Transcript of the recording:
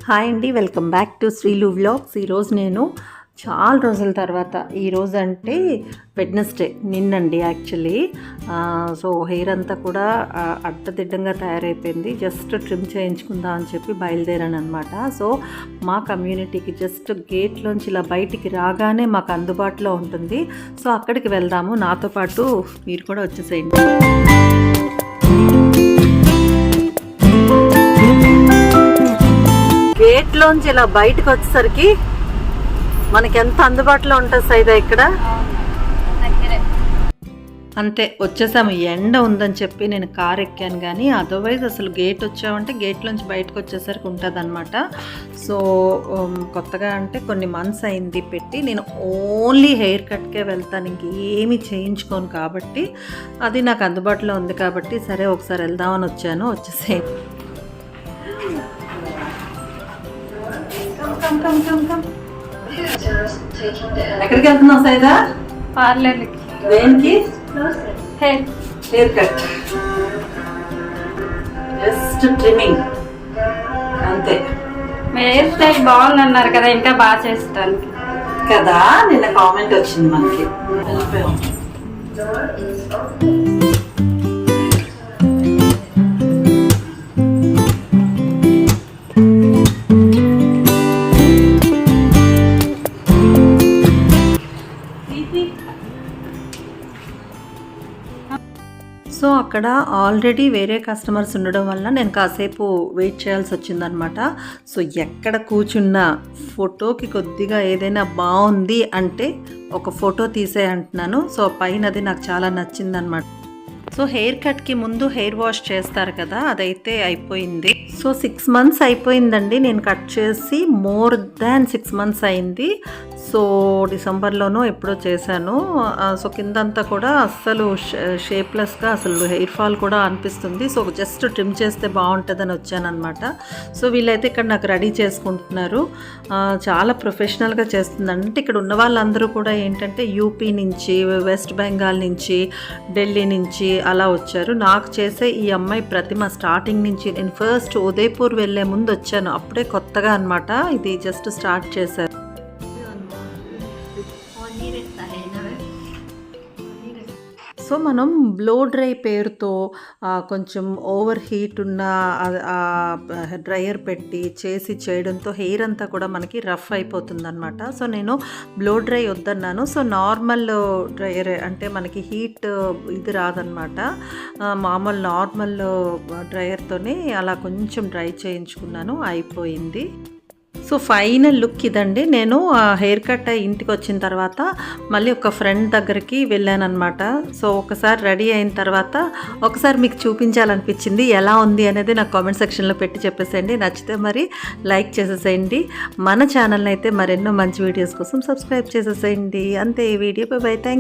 Hi అండి, welcome back to శ్రీలు vlogs. ఈరోజు నేను చాలా రోజుల తర్వాత, ఈరోజు అంటే వెడ్నెస్డే నిన్నండి యాక్చువల్లీ. సో హెయిర్ అంతా కూడా అడ్డదిడ్డంగా తయారైపోయింది. జస్ట్ ట్రిమ్ చేయించుకుందాం అని చెప్పి బయలుదేరాను అనమాట. సో మా కమ్యూనిటీకి జస్ట్ గేట్లోంచి ఇలా బయటికి రాగానే మాకు అందుబాటులో ఉంటుంది. సో అక్కడికి వెళ్దాము, నాతో పాటు మీరు కూడా వచ్చేసేయండి. గేట్లోంచి ఇలా బయటకు వచ్చేసరికి మనకి ఎంత అందుబాటులో ఉంటుంది సైదా ఇక్కడ. అంతే వచ్చేసాము. ఎండ ఉందని చెప్పి నేను కార్ ఎక్కాను, కానీ అదర్వైజ్ అసలు గేట్ వచ్చామంటే గేట్లోంచి బయటకు వచ్చేసరికి ఉంటుంది అనమాట. సో కొత్తగా అంటే కొన్ని మంత్స్ అయింది పెట్టి, నేను ఓన్లీ హెయిర్ కట్కే వెళ్తాను, ఇంకేమీ చేయించుకోను కాబట్టి అది నాకు అందుబాటులో ఉంది కాబట్టి సరే ఒకసారి వెళ్దామని వచ్చాను. వచ్చేసే ఎక్కడికి వెళ్తున్నావు సైదా? పార్లర్కి. దేనికి? హెయిర్ కట్, జస్ట్ ట్రిమ్మింగ్ అంతే. మీ హెయిర్ స్టైల్ బాగుంది అన్నారు కదా, ఇంకా బాగా చేస్తాను కదా. నిన్న కామెంట్ వచ్చింది మనకి. సో అక్కడ ఆల్రెడీ వేరే కస్టమర్స్ ఉండడం వల్ల నేను కాసేపు వెయిట్ చేయాల్సి వచ్చిందనమాట. సో ఎక్కడ కూర్చున్నా ఫోటోకి కొద్దిగా ఏదైనా బాగుంది అంటే ఒక ఫోటో తీసే అంటున్నాను. సో పైన అది నాకు చాలా నచ్చిందనమాట. సో హెయిర్ కట్కి ముందు హెయిర్ వాష్ చేస్తారు కదా, అదైతే అయిపోయింది. సో 6 months అయిపోయిందండి నేను కట్ చేసి. మోర్ దాన్ 6 months అయింది. సో డిసెంబర్లోనూ ఎప్పుడో చేశాను. సో కిందంతా కూడా అస్సలు షేప్లెస్గా, అసలు హెయిర్ ఫాల్ కూడా అనిపిస్తుంది. సో జస్ట్ ట్రిమ్ చేస్తే బాగుంటుందని వచ్చానమాట. సో వీళ్ళైతే ఇక్కడ నాకు రెడీ చేసుకుంటున్నారు. చాలా ప్రొఫెషనల్గా చేస్తుందండి. అంటే ఇక్కడ ఉన్న వాళ్ళందరూ కూడా ఏంటంటే యూపీ నుంచి, వెస్ట్ బెంగాల్ నుంచి, ఢిల్లీ నుంచి అలా వచ్చారు. నాకు చేసే ఈ అమ్మాయి ప్రతిమ స్టార్టింగ్ నుంచి, నేను ఫస్ట్ ఉదయపూర్ వెళ్ళే ముందు వచ్చాను, అప్పుడే కొత్తగా అనమాట ఇది జస్ట్ స్టార్ట్ చేశారు. సో మనం బ్లో డ్రై పేరుతో కొంచెం ఓవర్ హీట్ ఉన్న డ్రయర్ పెట్టి చేయడంతో హెయిర్ అంతా కూడా మనకి రఫ్ అయిపోతుంది అనమాట. సో నేను బ్లో డ్రై వద్దన్నాను. సో నార్మల్ డ్రయర్ అంటే మనకి హీట్ ఇది రాదనమాట. మామూలు నార్మల్ డ్రయర్తోనే అలా కొంచెం డ్రై చేయించుకున్నాను, అయిపోయింది. సో ఫైనల్ లుక్ ఇదండి. నేను హెయిర్ కట్ ఇంటికి వచ్చిన తర్వాత మళ్ళీ ఒక ఫ్రెండ్ దగ్గరికి వెళ్ళాను అనమాట. సో ఒకసారి రెడీ అయిన తర్వాత ఒకసారి మీకు చూపించాలనిపించింది. ఎలా ఉంది అనేది నాకు కామెంట్ సెక్షన్లో పెట్టి చెప్పేసేయండి. నచ్చితే మరి లైక్ చేసేసేయండి. మన ఛానల్ని అయితే మరెన్నో మంచి వీడియోస్ కోసం సబ్స్క్రైబ్ చేసేసేయండి. అంతే ఈ వీడియో. బై. థ్యాంక్